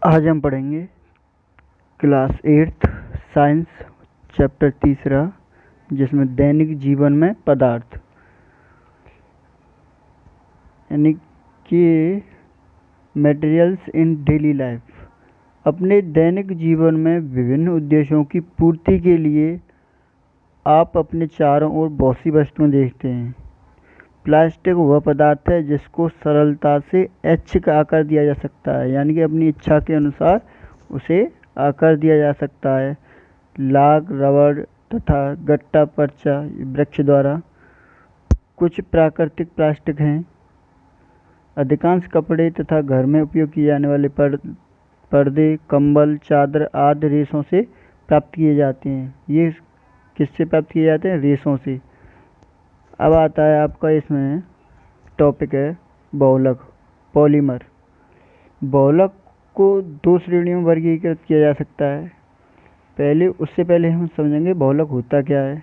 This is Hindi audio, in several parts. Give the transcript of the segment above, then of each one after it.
आज हम पढ़ेंगे क्लास 8th साइंस चैप्टर 3 जिसमें दैनिक जीवन में पदार्थ यानी कि मटेरियल्स इन डेली लाइफ। अपने दैनिक जीवन में विभिन्न उद्देश्यों की पूर्ति के लिए आप अपने चारों ओर बहुत सी वस्तुएं देखते हैं। प्लास्टिक वह पदार्थ है जिसको सरलता से ऐच्छिक का आकार दिया जा सकता है, यानी कि अपनी इच्छा के अनुसार उसे आकार दिया जा सकता है। लाख, रबड़ तथा गट्टा पर्चा वृक्ष द्वारा। कुछ प्राकृतिक प्लास्टिक हैं। अधिकांश कपड़े तथा घर में उपयोग किए जाने वाले पर्दे, कंबल, चादर आदि रेशों से प्राप्त किए जाते हैं। ये किससे प्राप्त किए जाते हैं? रेशों से। अब आता है आपका इसमें टॉपिक है बहुलक, पॉलीमर। बहुलक को दो श्रेणियों में वर्गीकृत किया जा सकता है। उससे पहले हम समझेंगे बहुलक होता क्या है।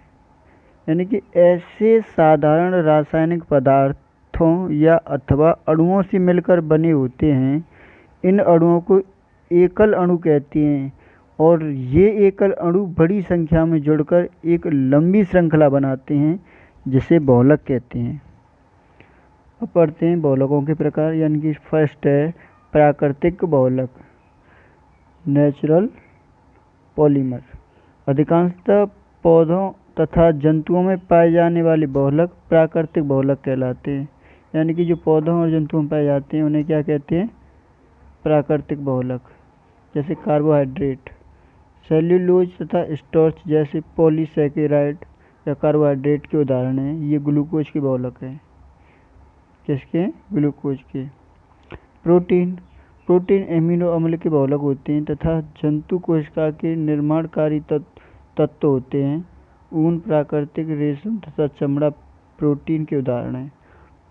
यानी कि ऐसे साधारण रासायनिक पदार्थों या अथवा अणुओं से मिलकर बने होते हैं। इन अणुओं को एकल अणु कहते हैं और ये एकल अणु बड़ी संख्या में जुड़कर एक लंबी श्रृंखला बनाते हैं जिसे बहुलक कहते हैं। अब पढ़ते हैं बहुलकों के प्रकार। यानी कि फर्स्ट है प्राकृतिक बहुलक, नेचुरल पॉलीमर। अधिकांशतः पौधों तथा जंतुओं में पाए जाने वाले बहुलक प्राकृतिक बहुलक कहलाते हैं। यानी कि जो पौधों और जंतुओं में पाए जाते हैं उन्हें क्या कहते हैं? प्राकृतिक बहुलक। जैसे कार्बोहाइड्रेट, सेल्यूलोज तथा स्टार्च जैसे पॉलीसैकेराइड या कार्बोहाइड्रेट के उदाहरण हैं। ये ग्लूकोज के बहुलक हैं। किसके? ग्लूकोज के। प्रोटीन एमिनो अम्ल के बहुलक होते हैं तथा जंतु कोशिका के निर्माणकारी तत्व होते हैं। ऊन, प्राकृतिक रेशम तथा चमड़ा प्रोटीन के उदाहरण हैं।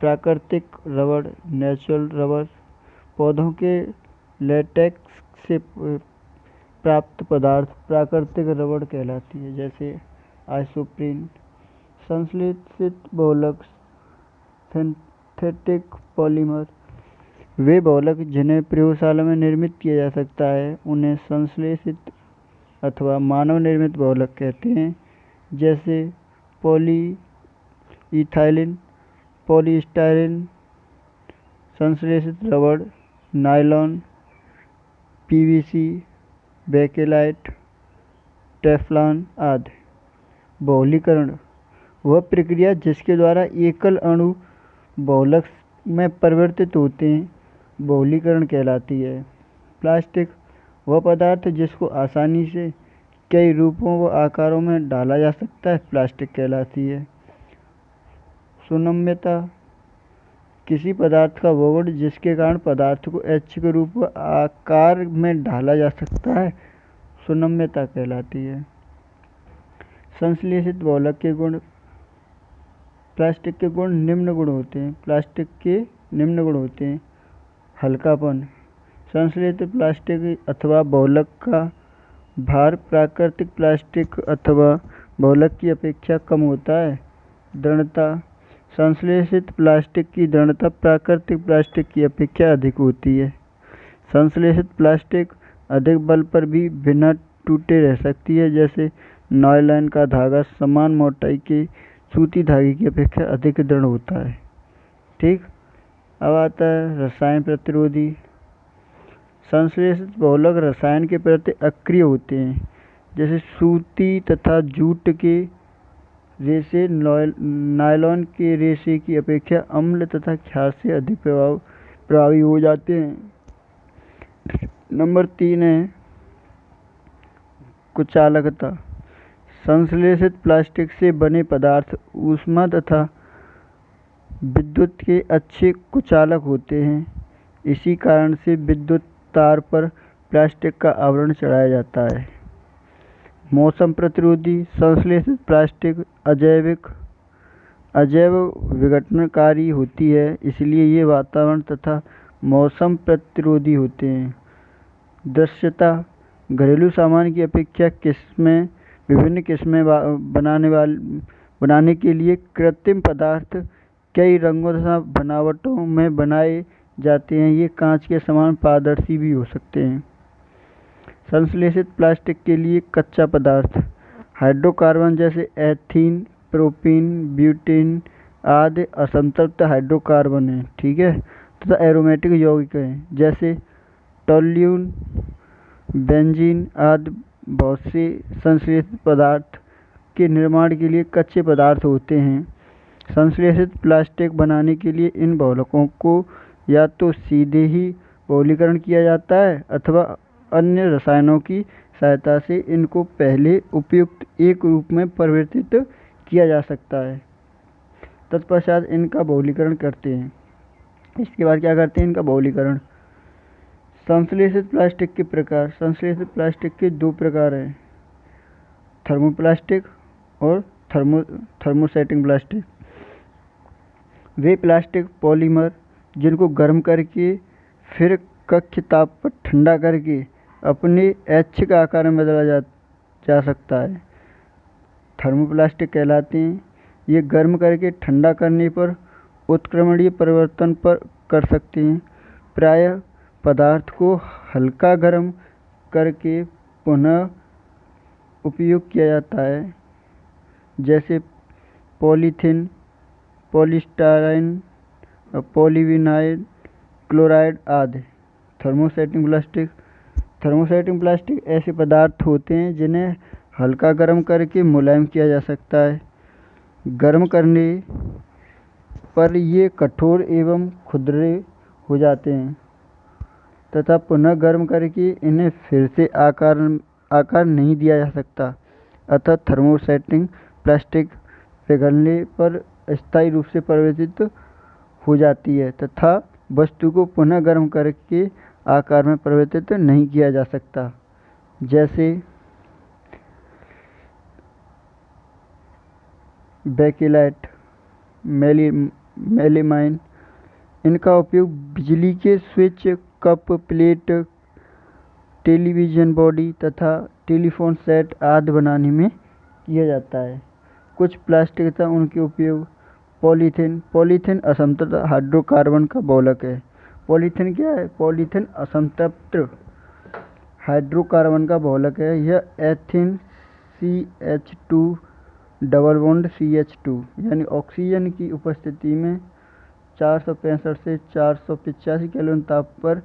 प्राकृतिक रबड़, नेचुरल रबर, पौधों के लेटेक्स से प्राप्त पदार्थ प्राकृतिक रबड़ कहलाती है। जैसे आइसोप्रीन। संश्लेषित बहुलक, सिंथेटिक पॉलीमर, वे बहुलक जिन्हें प्रयोगशाला में निर्मित किया जा सकता है उन्हें संश्लेषित अथवा मानव निर्मित बहुलक कहते हैं। जैसे पॉलीइथाइलिन, पॉलीस्टाइरीन, संश्लेषित रबड़, नायलॉन, पीवीसी, बेकेलाइट, टेफ्लॉन आदि। बहुलीकरण वह प्रक्रिया जिसके द्वारा एकल अणु बहुलक में परिवर्तित होते हैं बहुलीकरण कहलाती है। प्लास्टिक वह पदार्थ जिसको आसानी से कई रूपों व आकारों में डाला जा सकता है प्लास्टिक कहलाती है। सुनम्यता किसी पदार्थ का वो गुण जिसके कारण पदार्थ को ऐच्छिक रूप व आकार में ढाला जा सकता है सुनम्यता कहलाती है। संश्लेषित बहुलक के गुण। प्लास्टिक के गुण निम्न गुण होते हैं। प्लास्टिक के निम्न गुण होते हैं। हल्कापन, संश्लेषित प्लास्टिक अथवा बहुलक का भार प्राकृतिक प्लास्टिक अथवा बहुलक की अपेक्षा कम होता है। दृढ़ता, संश्लेषित प्लास्टिक की दृढ़ता प्राकृतिक प्लास्टिक की अपेक्षा अधिक होती है। संश्लेषित प्लास्टिक अधिक बल पर भी बिना टूटे रह सकती है। जैसे नायलॉन का धागा समान मोटाई के सूती धागे की अपेक्षा अधिक दृढ़ होता है। ठीक। अब आता है रसायन प्रतिरोधी। संश्लेषित बहुलक रसायन के प्रति अक्रिय होते हैं। जैसे सूती तथा जूट के रेशे नायलॉन के रेशे की अपेक्षा अम्ल तथा क्षार से अधिक प्रभावी हो जाते हैं। नंबर 3 है कुचालकता। संश्लेषित प्लास्टिक से बने पदार्थ ऊष्मा तथा विद्युत के अच्छे कुचालक होते हैं। इसी कारण से विद्युत तार पर प्लास्टिक का आवरण चढ़ाया जाता है। मौसम प्रतिरोधी। संश्लेषित प्लास्टिक अजैव विघटनकारी होती है, इसलिए ये वातावरण तथा मौसम प्रतिरोधी होते हैं। दृश्यता, घरेलू सामान की अपेक्षा विभिन्न किस्में बनाने के लिए कृत्रिम पदार्थ कई रंगों तथा बनावटों में बनाए जाते हैं। ये कांच के समान पारदर्शी भी हो सकते हैं। संश्लेषित प्लास्टिक के लिए कच्चा पदार्थ हाइड्रोकार्बन जैसे एथीन, प्रोपीन, ब्यूटेन आदि असंतृप्त हाइड्रोकार्बन हैं, ठीक है, तथा एरोमेटिक यौगिक हैं जैसे टोल्यून, बेंजीन आदि। बहुत से संश्लेषित पदार्थ के निर्माण के लिए कच्चे पदार्थ होते हैं। संश्लेषित प्लास्टिक बनाने के लिए इन बहुलकों को या तो सीधे ही बहुलीकरण किया जाता है अथवा अन्य रसायनों की सहायता से इनको पहले उपयुक्त एक रूप में परिवर्तित किया जा सकता है। तत्पश्चात इनका बहुलीकरण करते हैं। इसके बाद क्या करते हैं? इनका बहुलीकरण। संश्लेषित प्लास्टिक के प्रकार। संश्लेषित प्लास्टिक के दो प्रकार हैं, थर्मोप्लास्टिक और थर्मोसेटिंग प्लास्टिक। वे प्लास्टिक पॉलीमर जिनको गर्म करके फिर कक्ष ताप पर ठंडा करके अपने ऐच्छिक आकार में बदला जा सकता है, थर्मोप्लास्टिक कहलाते हैं। ये गर्म करके ठंडा करने पर उत्क्रमणीय परिवर्तन कर सकते हैं। प्रायः पदार्थ को हल्का गर्म करके पुनः उपयोग किया जाता है, जैसे पॉलीथीन, पॉलीस्टाइरीन, पॉलीविनाइल क्लोराइड आदि। Thermosetting plastic. थर्मोसेटिंग प्लास्टिक ऐसे पदार्थ होते हैं जिन्हें हल्का गर्म करके मुलायम किया जा सकता है। गर्म करने पर ये कठोर एवं खुरदरे हो जाते हैं तथा पुनः गर्म करके इन्हें फिर से आकार नहीं दिया जा सकता। अतः थर्मोसेटिंग प्लास्टिक पिघलने पर अस्थायी रूप से परिवर्तित हो जाती है तथा वस्तु को पुनः गर्म करके आकार में परिवर्तित नहीं किया जा सकता, जैसे बेकेलाइट, मेलामाइन। इनका उपयोग बिजली के switch, cup, plate, television body तथा टेलीफोन सेट आदि बनाने में किया जाता है। कुछ प्लास्टिक तथा उनके उपयोग। पॉलीथीन। पॉलीथीन असंतृप्त हाइड्रोकार्बन का बहुलक है। पॉलीथीन क्या है? पॉलीथीन असंतृप्त हाइड्रोकार्बन का बहुलक है। यह ethene CH2 double bond CH2 यानी ऑक्सीजन की उपस्थिति में 465 से 485 केल्विन ताप पर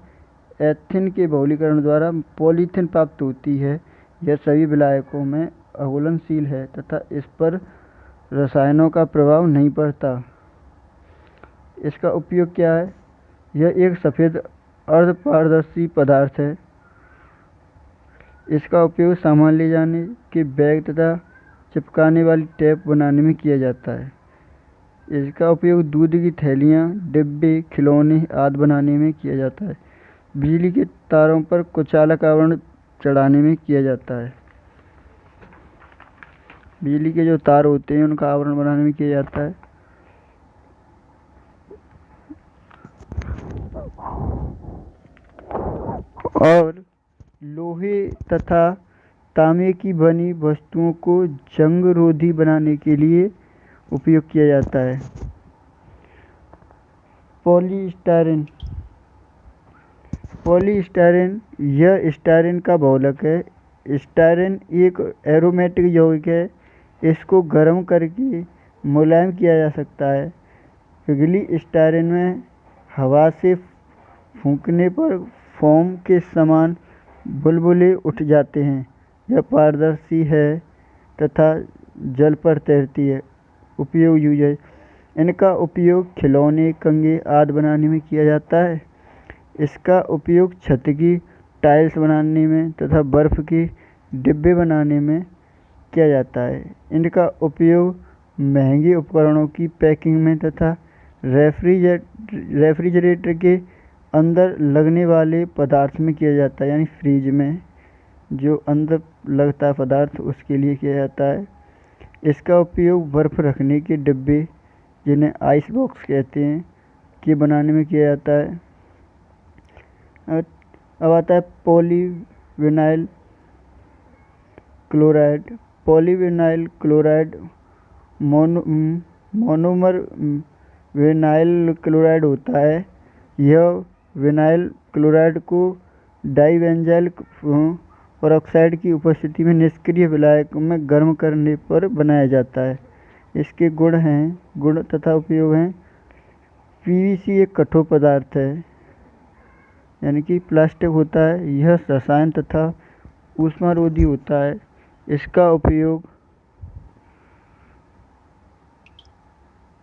एथीन के बहुलीकरण द्वारा पॉलीथीन प्राप्त होती है। यह सभी विलायकों में अघुलनशील है तथा इस पर रसायनों का प्रभाव नहीं पड़ता। इसका उपयोग क्या है? यह एक सफ़ेद अर्धपारदर्शी पदार्थ है। इसका उपयोग सामान ले जाने के बैग तथा चिपकाने वाली टेप बनाने में किया जाता है। इसका उपयोग दूध की थैलियाँ, डिब्बे, खिलौने आदि बनाने में किया जाता है। बिजली के तारों पर कुचालक आवरण चढ़ाने में किया जाता है। बिजली के जो तार होते हैं उनका आवरण बनाने में किया जाता है। और लोहे तथा तांबे की बनी वस्तुओं को जंग रोधी बनाने के लिए उपयोग किया जाता है। पॉलीस्टाइरीन। पॉलीस्टाइरीन यह स्टाइरीन का बहुलक है। स्टाइरीन एक एरोमेटिक यौगिक है। इसको गर्म करके मुलायम किया जा सकता है। पिघली स्टाइरीन में हवा से फूंकने पर फोम के समान बुलबुले उठ जाते हैं। यह पारदर्शी है तथा जल पर तैरती है। उपयोग यूजेज। इनका उपयोग खिलौने, कंघे आदि बनाने में किया जाता है। इसका उपयोग छत की टाइल्स बनाने में तथा बर्फ़ के डिब्बे बनाने में किया जाता है। इनका उपयोग महंगे उपकरणों की पैकिंग में तथा रेफ्रिजरेटर के अंदर लगने वाले पदार्थ में किया जाता है, यानी फ्रीज में जो अंदर लगता है पदार्थ उसके लिए किया जाता है। इसका उपयोग बर्फ़ रखने के डिब्बे, जिन्हें आइस बॉक्स कहते हैं, के बनाने में किया जाता है। अब आता है polyvinyl chloride. Polyvinyl chloride monomer vinyl chloride होता है। यह विनाइल क्लोराइड को डाइबेंजाइल पेरोक्साइड की उपस्थिति में निष्क्रिय विलायक में गर्म करने पर बनाया जाता है। इसके गुण तथा उपयोग हैं। पीवीसी एक कठोर पदार्थ है, यानी कि प्लास्टिक होता है। यह रसायन तथा ऊष्मारोधी होता है। इसका उपयोग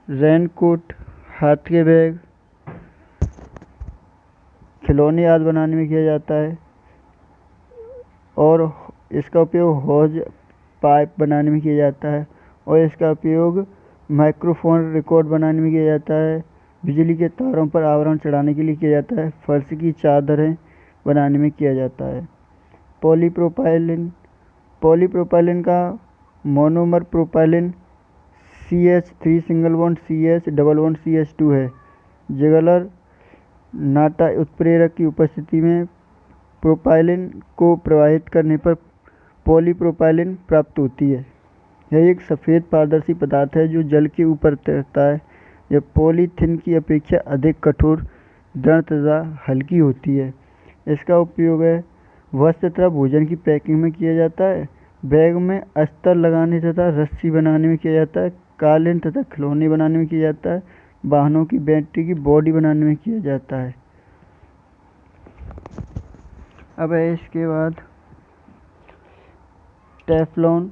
रेनकोट, हाथ के बैग, खिलौने आदि बनाने में किया जाता है और इसका उपयोग हौज पाइप बनाने में किया जाता है और इसका उपयोग माइक्रोफोन रिकॉर्ड बनाने में किया जाता है। बिजली के तारों पर आवरण चढ़ाने के लिए किया जाता है। फर्श की चादरें बनाने में किया जाता है। पॉलीप्रोपाइलिन का monomer propylene CH3 single bond CH double bond CH2 है। जिगलर नाटा उत्प्रेरक की उपस्थिति में प्रोपाइलिन को प्रवाहित करने पर पॉलीप्रोपाइलिन प्राप्त होती है। यह एक सफ़ेद पारदर्शी पदार्थ है जो जल के ऊपर तैरता है। यह पॉलीथिन की अपेक्षा अधिक कठोर, दृढ़ तथा हल्की होती है। इसका उपयोग है वस्त्र तथा भोजन की पैकिंग में किया जाता है। बैग में अस्तर लगाने तथा रस्सी बनाने में किया जाता है। कालीन तथा खिलौने बनाने में किया जाता है। वाहनों की बैटरी की बॉडी बनाने में किया जाता है। अब है इसके बाद टेफ्लॉन,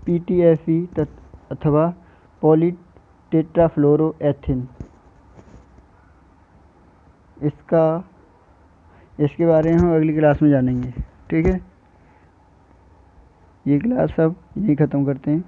PTFE अथवा पॉलीटेट्राफ्लोरोएथेन। इसके बारे में हम अगली क्लास में जानेंगे। ठीक है, ये क्लास अब यहीं ख़त्म करते हैं।